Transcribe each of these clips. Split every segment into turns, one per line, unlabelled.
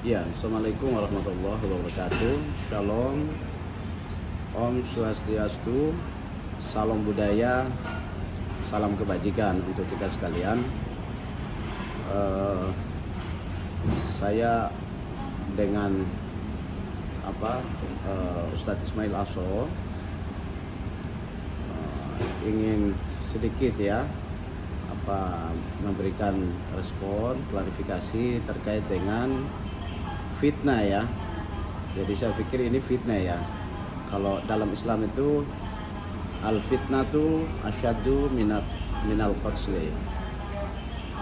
Ya, Assalamualaikum warahmatullahi wabarakatuh. Shalom, Om Swastiastu, salam budaya, salam kebajikan untuk kita sekalian. Eh, saya dengan Ustadz Ismail Aso ingin sedikit memberikan respon klarifikasi terkait dengan fitnah ya. Jadi saya pikir ini fitnah ya. Kalau dalam Islam itu al fitnah tu asyaddu minal qatsli.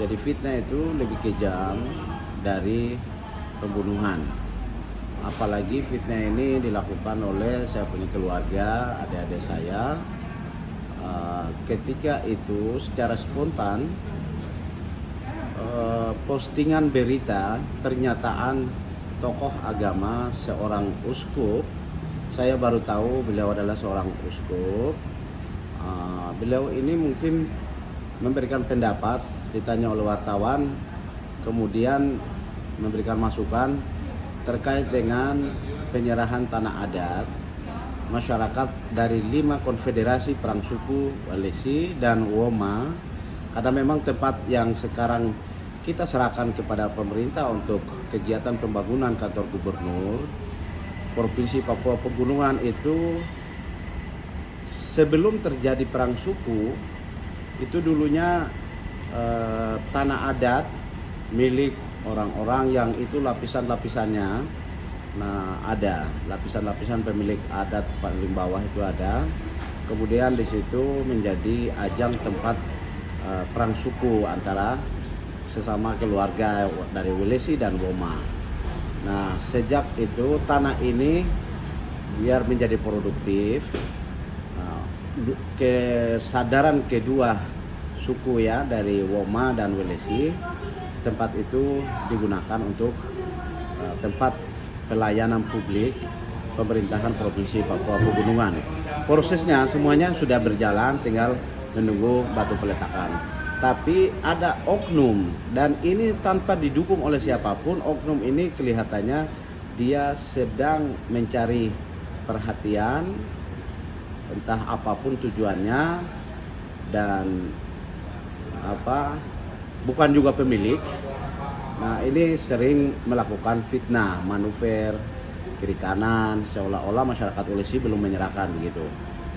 Jadi fitnah itu lebih kejam dari pembunuhan. Apalagi fitnah ini dilakukan oleh saya punya keluarga, adik-adik saya. Ketika itu secara spontan postingan berita pernyataan tokoh agama seorang uskup. Saya baru tahu beliau adalah seorang uskup. Beliau ini mungkin memberikan pendapat, ditanya oleh wartawan, kemudian memberikan masukan terkait dengan penyerahan tanah adat masyarakat dari 5 konfederasi perang suku, Walesi dan Woma, karena memang tempat yang sekarang kita serahkan kepada pemerintah untuk kegiatan pembangunan kantor gubernur Provinsi Papua Pegunungan itu sebelum terjadi perang suku itu dulunya tanah adat milik orang-orang yang itu lapisan-lapisannya. Nah, ada lapisan-lapisan pemilik adat paling bawah itu ada. Kemudian di situ menjadi ajang tempat perang suku antara sesama keluarga dari Walesi dan Woma. Nah, sejak itu tanah ini biar menjadi produktif, kesadaran kedua suku ya dari Woma dan Walesi, tempat itu digunakan untuk tempat pelayanan publik pemerintahan Provinsi Papua Pegunungan. Prosesnya semuanya sudah berjalan, tinggal menunggu batu peletakan. Tapi ada oknum, dan ini tanpa didukung oleh siapapun. Oknum ini kelihatannya dia sedang mencari perhatian, entah apapun tujuannya, dan bukan juga pemilik. Nah, ini sering melakukan fitnah, manuver kiri kanan, seolah-olah masyarakat Walesi belum menyerahkan begitu.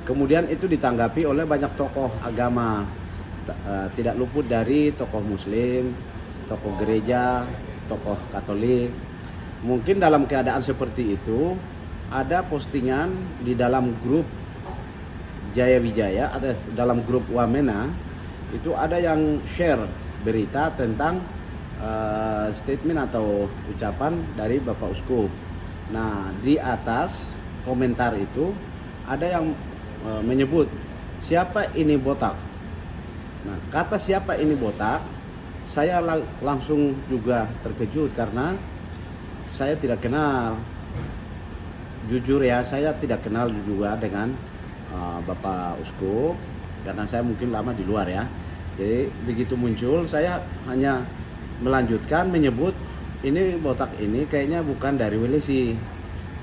Kemudian itu ditanggapi oleh banyak tokoh agama, tidak luput dari tokoh muslim, tokoh gereja, tokoh Katolik. Mungkin dalam keadaan seperti itu ada postingan di dalam grup Jaya Wijaya, ada dalam grup Wamena, itu ada yang share berita tentang statement atau ucapan dari Bapak Uskup. Nah, di atas komentar itu ada yang menyebut siapa ini botak. Nah, kata siapa ini botak, saya langsung juga terkejut karena saya tidak kenal. Jujur ya, saya tidak kenal juga dengan Bapak Uskup karena saya mungkin lama di luar ya. Jadi begitu muncul, saya hanya melanjutkan menyebut ini botak ini kayaknya bukan dari Walesi,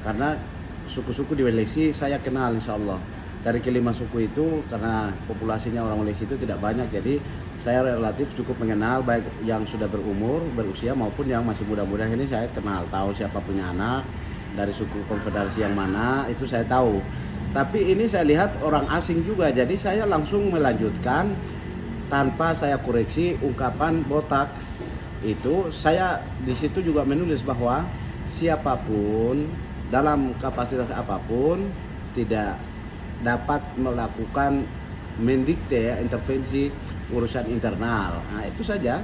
karena suku-suku di Walesi saya kenal insya Allah. Dari kelima suku itu, karena populasinya orang Walesi itu tidak banyak, jadi saya relatif cukup mengenal baik yang sudah berusia maupun yang masih muda-muda. Ini saya kenal, tahu siapa punya anak dari suku konfederasi yang mana, itu saya tahu. Tapi ini saya lihat orang asing juga, jadi saya langsung melanjutkan tanpa saya koreksi ungkapan botak itu. Saya di situ juga menulis bahwa siapapun dalam kapasitas apapun tidak dapat melakukan mendikte intervensi urusan internal. Nah, itu saja.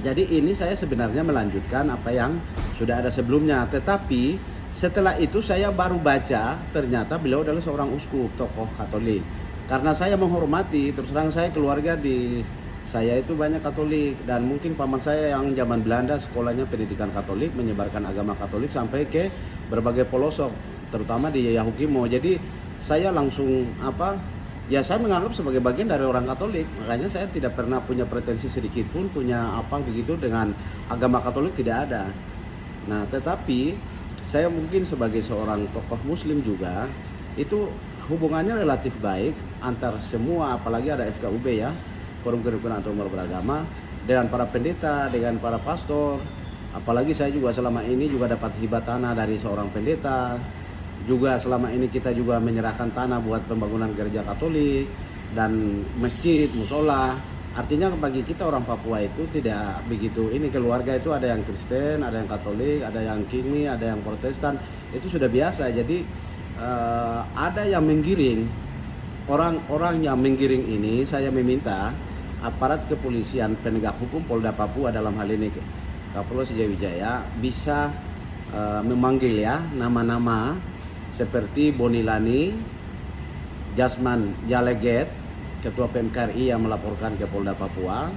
Jadi ini saya sebenarnya melanjutkan apa yang sudah ada sebelumnya, tetapi setelah itu saya baru baca ternyata beliau adalah seorang uskup, tokoh Katolik. Karena saya menghormati, terus terang saya keluarga di saya itu banyak Katolik, dan mungkin paman saya yang zaman Belanda sekolahnya pendidikan Katolik, menyebarkan agama Katolik sampai ke berbagai pelosok, terutama di Yahukimo. Jadi saya langsung saya menganggap sebagai bagian dari orang Katolik. Makanya saya tidak pernah punya pretensi sedikit pun punya begitu dengan agama Katolik, tidak ada. Nah, tetapi saya mungkin sebagai seorang tokoh muslim juga itu hubungannya relatif baik antar semua, apalagi ada FKUB ya, Forum Kerukunan Antarumat Beragama, dengan para pendeta, dengan para pastor. Apalagi saya juga selama ini juga dapat hibah tanah dari seorang pendeta. Juga selama ini kita juga menyerahkan tanah buat pembangunan gereja Katolik dan masjid, musola. Artinya bagi kita orang Papua itu tidak begitu, ini keluarga itu ada yang Kristen, ada yang Katolik, ada yang Kingmi, ada yang Protestan, itu sudah biasa. Jadi ada yang menggiring, orang-orang yang menggiring ini saya meminta aparat kepolisian penegak hukum Polda Papua, dalam hal ini Kapolres Jayawijaya, bisa memanggil ya nama-nama seperti Bonilani, Jasman Jaleget, Ketua PMKRI yang melaporkan ke Polda Papua.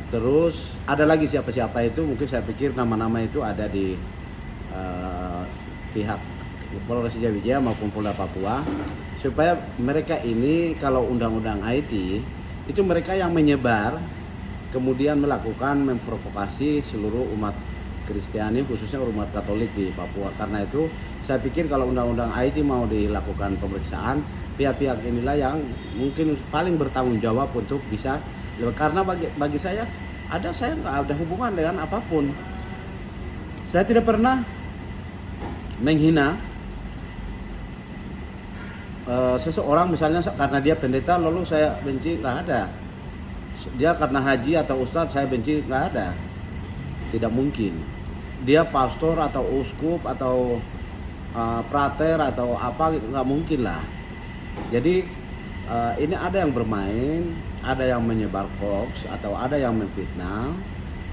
Terus ada lagi siapa-siapa itu, mungkin saya pikir nama-nama itu ada di pihak Polres Jayawijaya maupun Polda Papua, supaya mereka ini kalau undang-undang IT itu mereka yang menyebar, kemudian melakukan memprovokasi seluruh umat Kristiani, khususnya umat Katolik di Papua. Karena itu saya pikir kalau undang-undang IT mau dilakukan pemeriksaan, pihak-pihak inilah yang mungkin paling bertanggung jawab untuk bisa, karena bagi saya nggak ada hubungan dengan apapun. Saya tidak pernah menghina seseorang misalnya karena dia pendeta lalu saya benci, nggak ada. Dia karena haji atau ustadz saya benci, nggak ada, tidak mungkin. Dia pastor atau uskup atau prater atau apa gitu, nggak mungkin lah. Jadi ini ada yang bermain, ada yang menyebar hoax atau ada yang memfitnah.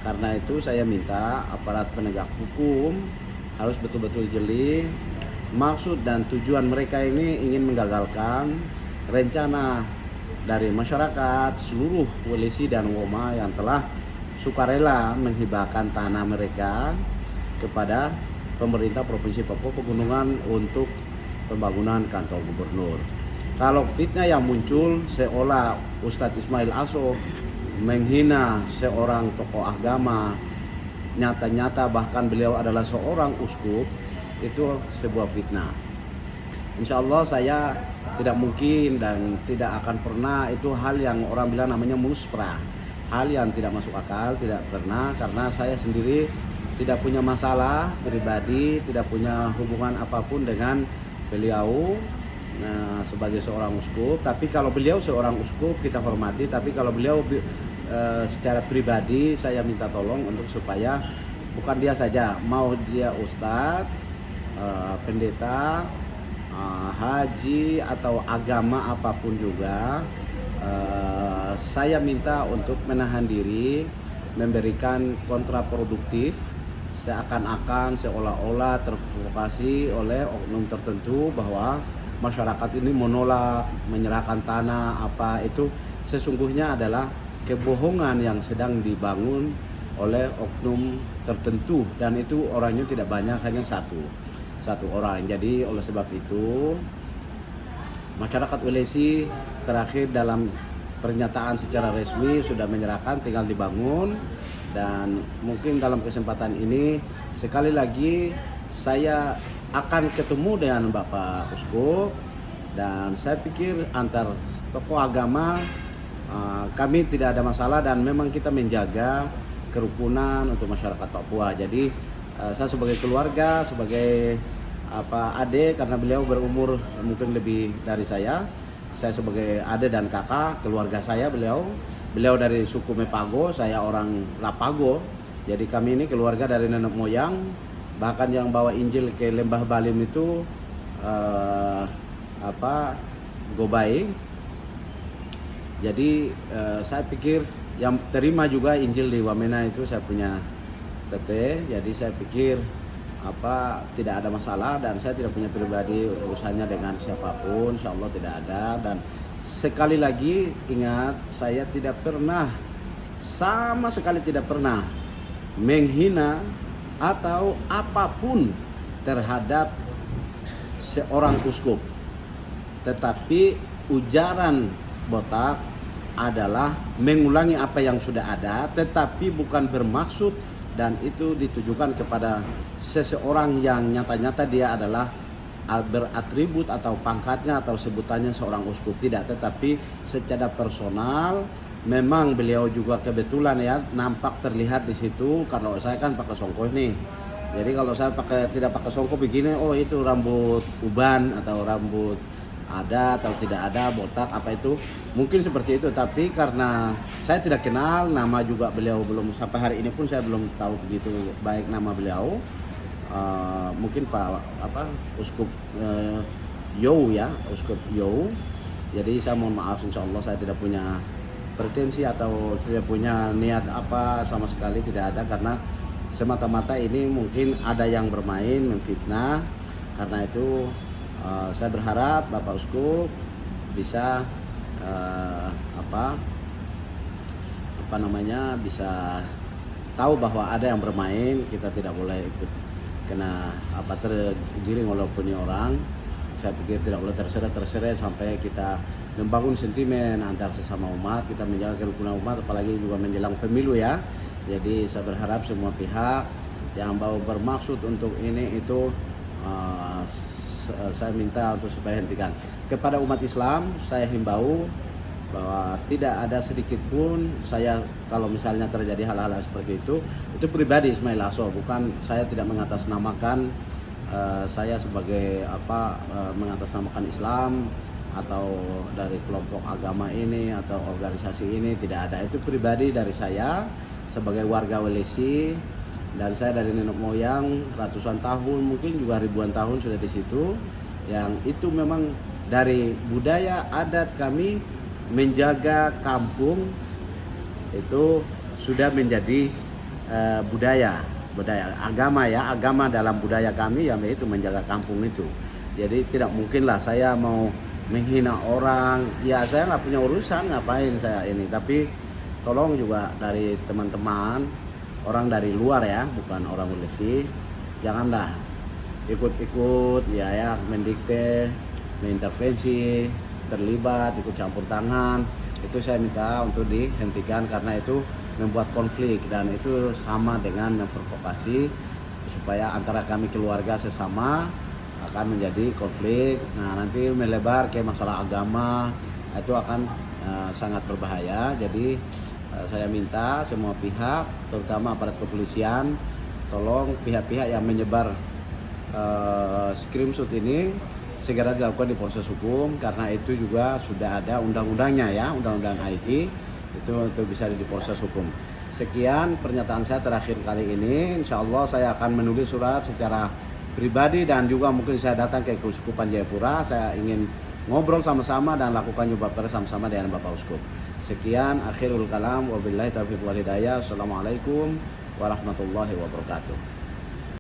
Karena itu saya minta aparat penegak hukum harus betul-betul jeli. Maksud dan tujuan mereka ini ingin menggagalkan rencana dari masyarakat, seluruh Welesi dan Woma yang telah sukarela menghibahkan tanah mereka kepada pemerintah Provinsi Papua Pegunungan untuk pembangunan kantor gubernur. Kalau fitnah yang muncul seolah Ustadz Ismail Aso menghina seorang tokoh agama, nyata-nyata bahkan beliau adalah seorang uskup, itu sebuah fitnah. Insya Allah saya tidak mungkin dan tidak akan pernah, itu hal yang orang bilang namanya musprah, hal yang tidak masuk akal, tidak pernah. Karena saya sendiri tidak punya masalah pribadi, tidak punya hubungan apapun dengan beliau sebagai seorang uskup. Tapi kalau beliau seorang uskup kita hormati, tapi kalau beliau secara pribadi saya minta tolong untuk supaya bukan dia saja, mau dia ustadz, pendeta, haji atau agama apapun juga, saya minta untuk menahan diri, memberikan kontraproduktif, seakan-akan seolah-olah terprovokasi oleh oknum tertentu bahwa masyarakat ini menolak menyerahkan tanah apa, itu sesungguhnya adalah kebohongan yang sedang dibangun oleh oknum tertentu, dan itu orangnya tidak banyak, hanya satu orang. Jadi oleh sebab itu masyarakat Welesi terakhir dalam pernyataan secara resmi sudah menyerahkan, tinggal dibangun. Dan mungkin dalam kesempatan ini sekali lagi saya akan ketemu dengan Bapak Uskup, dan saya pikir antar tokoh agama kami tidak ada masalah, dan memang kita menjaga kerukunan untuk masyarakat Papua. Jadi saya sebagai keluarga, sebagai adik, karena beliau berumur mungkin lebih dari saya sebagai adik dan kakak keluarga saya, beliau dari suku Mepago, saya orang Lapago. Jadi kami ini keluarga dari nenek moyang, bahkan yang bawa Injil ke Lembah Balim itu Gobai. Jadi saya pikir yang terima juga Injil di Wamena itu saya punya tete. Jadi saya pikir tidak ada masalah, dan saya tidak punya pribadi urusannya dengan siapapun, insya Allah tidak ada. Dan sekali lagi ingat, saya tidak pernah, sama sekali tidak pernah menghina atau apapun terhadap seorang uskup. Tetapi ujaran botak adalah mengulangi apa yang sudah ada, tetapi bukan bermaksud dan itu ditujukan kepada seseorang yang nyata-nyata dia adalah beratribut atau pangkatnya atau sebutannya seorang uskup, tidak, tetapi secara personal memang beliau juga kebetulan ya nampak terlihat di situ. Kalau saya kan pakai songkok nih, jadi kalau saya tidak pakai songkok begini, oh itu rambut uban atau rambut ada atau tidak ada, botak apa itu, mungkin seperti itu. Tapi karena saya tidak kenal, nama juga beliau belum, sampai hari ini pun saya belum tahu begitu baik nama beliau. Mungkin Uskup Yow ya, Uskup Yow. Jadi saya mohon maaf, insya Allah saya tidak punya pretensi atau tidak punya niat apa sama sekali, tidak ada, karena semata-mata ini mungkin ada yang bermain memfitnah. Karena itu saya berharap Bapak Uskup bisa bisa tahu bahwa ada yang bermain, kita tidak boleh ikut tergiring oleh opini orang. Saya pikir tidak boleh terseret sampai kita membangun sentimen antar sesama umat, kita menjaga kerukunan umat, apalagi juga menjelang pemilu ya. Jadi saya berharap semua pihak yang bermaksud untuk ini itu saya minta untuk supaya hentikan. Kepada umat Islam saya himbau bahwa tidak ada sedikit pun saya, kalau misalnya terjadi hal-hal seperti itu pribadi Ismail Aso, bukan, saya tidak mengatasnamakan saya sebagai mengatasnamakan Islam atau dari kelompok agama ini atau organisasi ini, tidak ada. Itu pribadi dari saya sebagai warga Welesi, dan saya dari nenek moyang ratusan tahun, mungkin juga ribuan tahun sudah di situ. Yang itu memang dari budaya adat kami menjaga kampung, itu sudah menjadi budaya agama ya, agama dalam budaya kami yang itu menjaga kampung itu. Jadi tidak mungkinlah saya mau menghina orang, ya saya nggak punya urusan, ngapain saya ini. Tapi tolong juga dari teman-teman orang dari luar ya, bukan orang Welesi, janganlah ikut-ikut ya mendikte, mengintervensi, terlibat, ikut campur tangan. Itu saya minta untuk dihentikan, karena itu membuat konflik dan itu sama dengan memprovokasi supaya antara kami keluarga sesama akan menjadi konflik. Nah nanti melebar ke masalah agama, itu akan sangat berbahaya. Jadi saya minta semua pihak, terutama aparat kepolisian, tolong pihak-pihak yang menyebar screenshot ini segera dilakukan di proses hukum, karena itu juga sudah ada undang-undangnya ya, undang-undang IT itu untuk bisa diproses hukum. Sekian pernyataan saya terakhir kali ini. Insya Allah saya akan menulis surat secara pribadi dan juga mungkin saya datang ke Keuskupan Jayapura. Saya ingin ngobrol sama-sama dan lakukan jumpa pers sama-sama dengan Bapak Uskup. Sekian, akhirul kalam, wabillahi taufiq wal hidayah. Assalamualaikum warahmatullahi wabarakatuh.